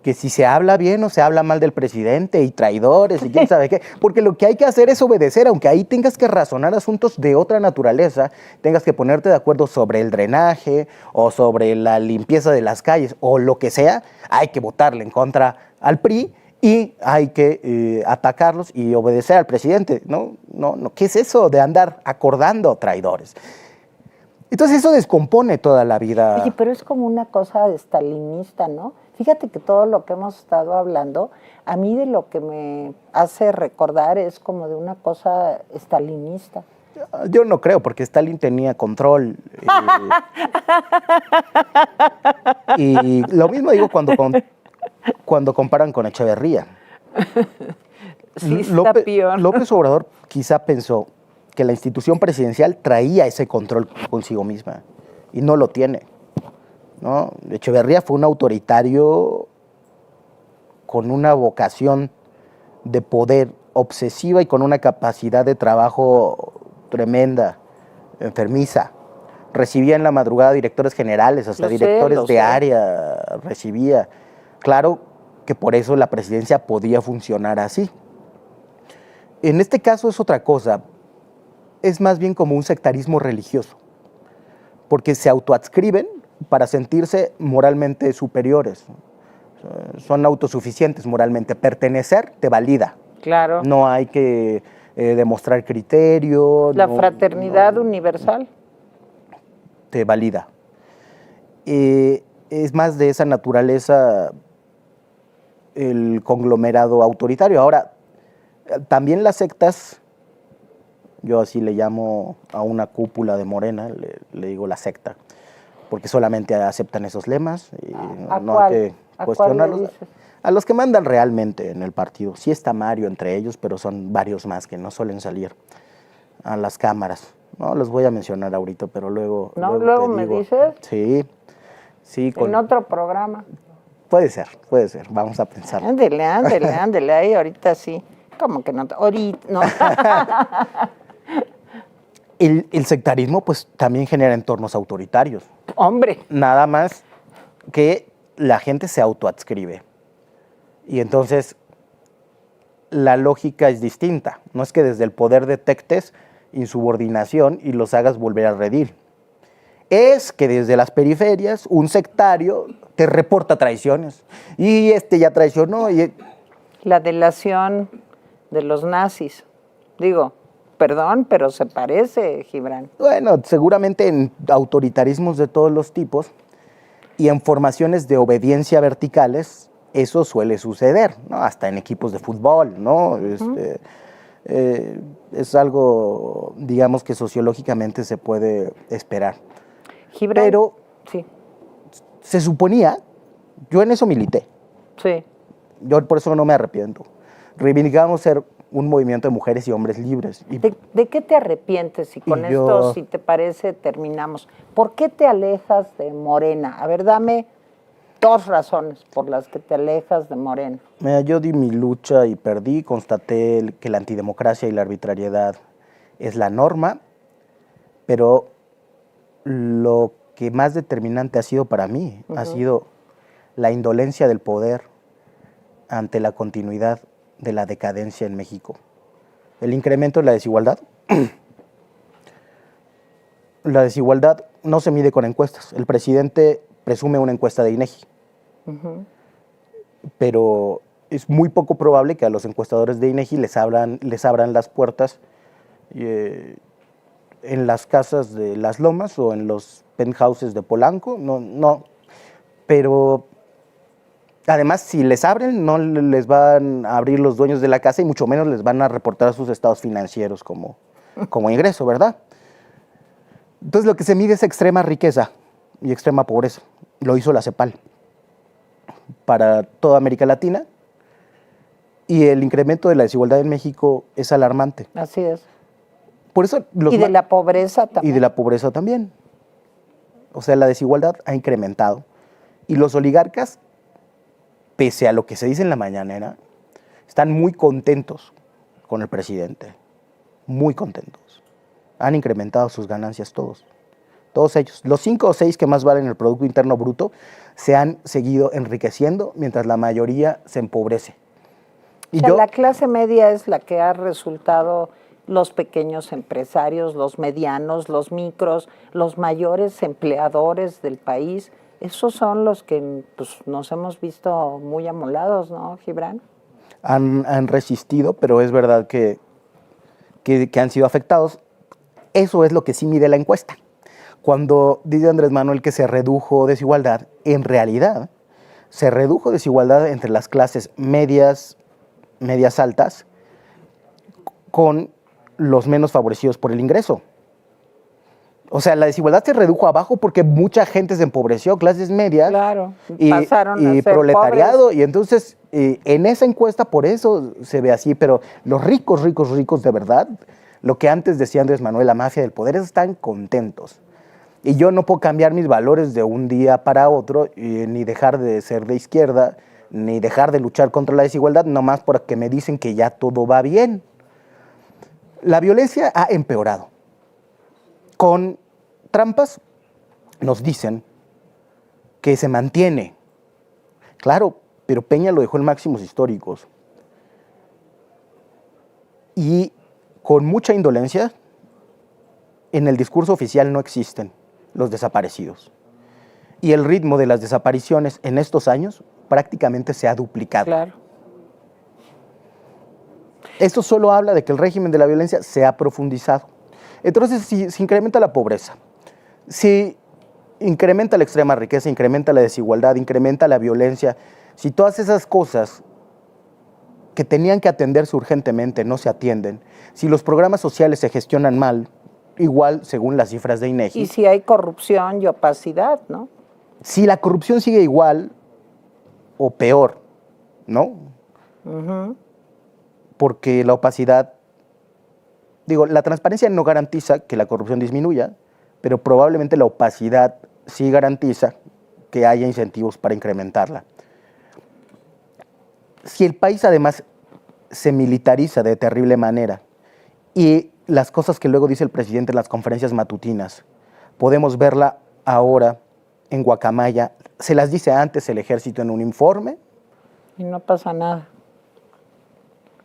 que si se habla bien o se habla mal del presidente y traidores y quién sabe qué, porque lo que hay que hacer es obedecer, aunque ahí tengas que razonar asuntos de otra naturaleza, tengas que ponerte de acuerdo sobre el drenaje o sobre la limpieza de las calles o lo que sea, hay que votarle en contra al PRI y hay que atacarlos y obedecer al presidente. No, ¿qué es eso de andar acordando traidores? Entonces eso descompone toda la vida. Oye, pero es como una cosa estalinista, ¿no? Fíjate que todo lo que hemos estado hablando, a mí de lo que me hace recordar es como de una cosa estalinista. Yo no creo, porque Stalin tenía control. Y lo mismo digo cuando comparan con Echeverría. Sí, está peor. López Obrador quizá pensó que la institución presidencial traía ese control consigo misma y no lo tiene, ¿no? Echeverría fue un autoritario con una vocación de poder obsesiva y con una capacidad de trabajo tremenda, enfermiza. Recibía en la madrugada directores generales, hasta directores de área recibía. Claro que por eso la presidencia podía funcionar así. En este caso es otra cosa, es más bien como un sectarismo religioso, porque se autoadscriben para sentirse moralmente superiores. Son autosuficientes moralmente. Pertenecer te valida. Claro. No hay que demostrar criterio. La fraternidad universal. Te valida. Es más de esa naturaleza el conglomerado autoritario. Ahora, también las sectas, yo así le llamo a una cúpula de Morena, le digo la secta, porque solamente aceptan esos lemas y no hay que cuestionarlos. A los que mandan realmente en el partido. Sí está Mario entre ellos, pero son varios más que no suelen salir a las cámaras. No los voy a mencionar ahorita, pero luego... ¿Luego me dices? Sí. En otro programa. Puede ser. Vamos a pensar. Ándele, ahí ahorita sí. ¿Cómo que no? Ahorita, no. El sectarismo, pues, también genera entornos autoritarios. ¡Hombre! Nada más que la gente se autoadscribe. Y entonces, la lógica es distinta. No es que desde el poder detectes insubordinación y los hagas volver a redil. Es que desde las periferias, un sectario te reporta traiciones. Y ya traicionó. La delación de los nazis. Digo, perdón, pero se parece, Gibran. Bueno, seguramente en autoritarismos de todos los tipos y en formaciones de obediencia verticales, eso suele suceder, ¿no? Hasta en equipos de fútbol, ¿no? Es algo, digamos, que sociológicamente se puede esperar. Gibran, pero sí. Se suponía, yo en eso milité. Sí. Yo por eso no me arrepiento. Reivindicamos ser un movimiento de mujeres y hombres libres. ¿De qué te arrepientes? Y con esto, si te parece, terminamos. ¿Por qué te alejas de Morena? A ver, dame 2 razones por las que te alejas de Morena. Mira, yo di mi lucha y perdí. Constaté que la antidemocracia y la arbitrariedad es la norma, pero lo que más determinante ha sido para mí ha sido la indolencia del poder ante la continuidad de la decadencia en México. El incremento de la desigualdad. La desigualdad no se mide con encuestas. El presidente presume una encuesta de INEGI. Pero es muy poco probable que a los encuestadores de INEGI les abran las puertas en las casas de Las Lomas o en los penthouses de Polanco. No. Pero además, si les abren, no les van a abrir los dueños de la casa y mucho menos les van a reportar sus estados financieros como ingreso, ¿verdad? Entonces, lo que se mide es extrema riqueza y extrema pobreza. Lo hizo la CEPAL para toda América Latina y el incremento de la desigualdad en México es alarmante. Así es. Por eso y de la pobreza también. Y de la pobreza también. O sea, la desigualdad ha incrementado. Y los oligarcas, pese a lo que se dice en la mañanera, están muy contentos con el presidente. Muy contentos. Han incrementado sus ganancias todos. Todos ellos. Los 5 o 6 que más valen el Producto Interno Bruto se han seguido enriqueciendo mientras la mayoría se empobrece. Y la clase media es la que ha resultado los pequeños empresarios, los medianos, los micros, los mayores empleadores del país. Esos son los que pues, nos hemos visto muy amolados, ¿no, Gibran? Han resistido, pero es verdad que han sido afectados. Eso es lo que sí mide la encuesta. Cuando dice Andrés Manuel que se redujo desigualdad, en realidad se redujo desigualdad entre las clases medias altas con los menos favorecidos por el ingreso. O sea, la desigualdad se redujo abajo porque mucha gente se empobreció, clases medias. Claro, pasaron a ser proletariado. Pobres. Y entonces, en esa encuesta, por eso se ve así. Pero los ricos de verdad, lo que antes decía Andrés Manuel, la mafia del poder, están contentos. Y yo no puedo cambiar mis valores de un día para otro, ni dejar de ser de izquierda, ni dejar de luchar contra la desigualdad, nomás porque me dicen que ya todo va bien. La violencia ha empeorado. Con trampas nos dicen que se mantiene. Claro, pero Peña lo dejó en máximos históricos. Y con mucha indolencia, en el discurso oficial no existen los desaparecidos. Y el ritmo de las desapariciones en estos años prácticamente se ha duplicado. Claro. Esto solo habla de que el régimen de la violencia se ha profundizado. Entonces, si se incrementa la pobreza, si incrementa la extrema riqueza, incrementa la desigualdad, incrementa la violencia, si todas esas cosas que tenían que atenderse urgentemente no se atienden, si los programas sociales se gestionan mal, igual según las cifras de INEGI. Y si hay corrupción y opacidad, ¿no? Si la corrupción sigue igual o peor, ¿no? Porque la opacidad, digo, la transparencia no garantiza que la corrupción disminuya, pero probablemente la opacidad sí garantiza que haya incentivos para incrementarla. Si el país además se militariza de terrible manera y las cosas que luego dice el presidente en las conferencias matutinas, podemos verla ahora en Guacamaya, se las dice antes el ejército en un informe. Y no pasa nada.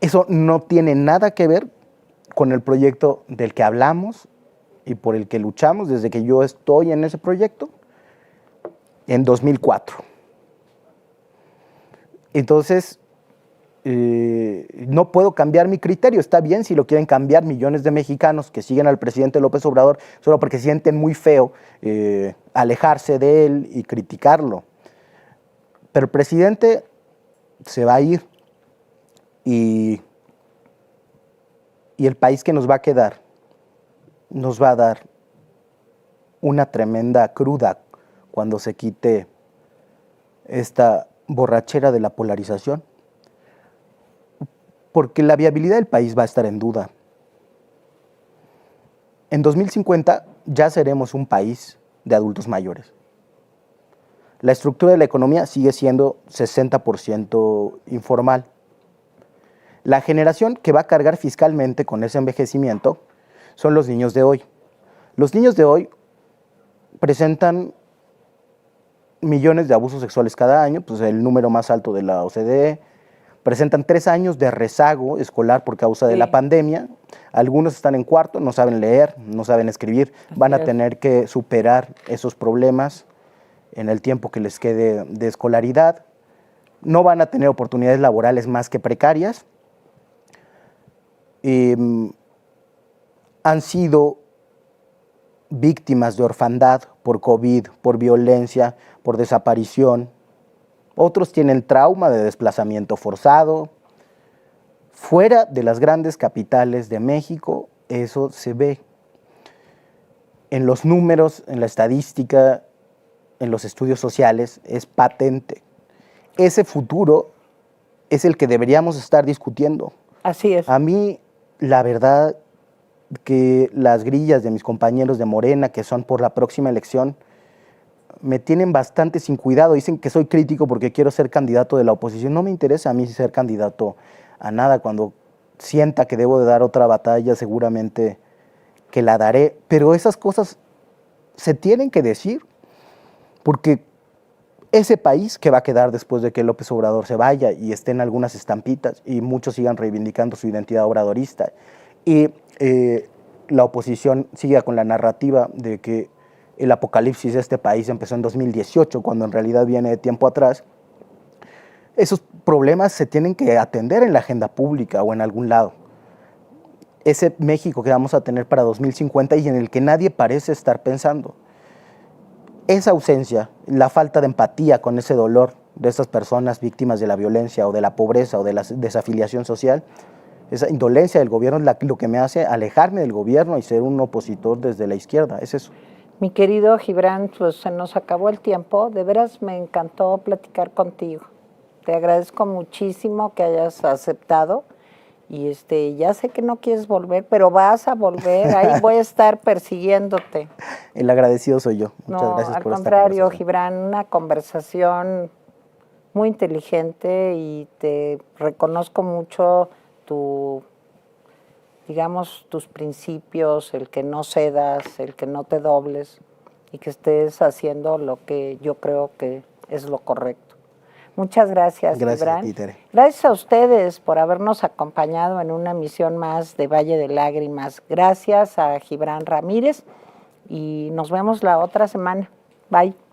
Eso no tiene nada que ver con el proyecto del que hablamos y por el que luchamos desde que yo estoy en ese proyecto en 2004. Entonces, no puedo cambiar mi criterio. Está bien si lo quieren cambiar millones de mexicanos que siguen al presidente López Obrador solo porque sienten muy feo alejarse de él y criticarlo. Pero el presidente se va a ir y el país que nos va a quedar nos va a dar una tremenda cruda cuando se quite esta borrachera de la polarización. Porque la viabilidad del país va a estar en duda. En 2050 ya seremos un país de adultos mayores. La estructura de la economía sigue siendo 60% informal. La generación que va a cargar fiscalmente con ese envejecimiento son los niños de hoy. Los niños de hoy presentan millones de abusos sexuales cada año, pues el número más alto de la OCDE. Presentan 3 años de rezago escolar por causa de la pandemia. Algunos están en cuarto, no saben leer, no saben escribir. Van a tener que superar esos problemas en el tiempo que les quede de escolaridad. No van a tener oportunidades laborales más que precarias. Han sido víctimas de orfandad por COVID, por violencia, por desaparición. Otros tienen trauma de desplazamiento forzado. Fuera de las grandes capitales de México, eso se ve en los números, en la estadística, en los estudios sociales, es patente. Ese futuro es el que deberíamos estar discutiendo. Así es. A mí, la verdad, que las grillas de mis compañeros de Morena, que son por la próxima elección, me tienen bastante sin cuidado. Dicen que soy crítico porque quiero ser candidato de la oposición. No me interesa a mí ser candidato a nada. Cuando sienta que debo de dar otra batalla, seguramente que la daré. Pero esas cosas se tienen que decir, porque ese país que va a quedar después de que López Obrador se vaya y estén algunas estampitas y muchos sigan reivindicando su identidad obradorista y la oposición siga con la narrativa de que el apocalipsis de este país empezó en 2018, cuando en realidad viene de tiempo atrás, esos problemas se tienen que atender en la agenda pública o en algún lado. Ese México que vamos a tener para 2050 y en el que nadie parece estar pensando. Esa ausencia, la falta de empatía con ese dolor de esas personas víctimas de la violencia o de la pobreza o de la desafiliación social, esa indolencia del gobierno es lo que me hace alejarme del gobierno y ser un opositor desde la izquierda, es eso. Mi querido Gibran, pues se nos acabó el tiempo. De veras me encantó platicar contigo. Te agradezco muchísimo que hayas aceptado. Y ya sé que no quieres volver, pero vas a volver. Ahí voy a estar persiguiéndote. El agradecido soy yo. Muchas gracias por esta conversación. Al contrario, Gibran, una conversación muy inteligente y te reconozco mucho digamos, tus principios, el que no cedas, el que no te dobles y que estés haciendo lo que yo creo que es lo correcto. Muchas gracias, Gibran. Gracias, Tere. Gracias a ustedes por habernos acompañado en una emisión más de Valle de Lágrimas. Gracias a Gibran Ramírez y nos vemos la otra semana. Bye.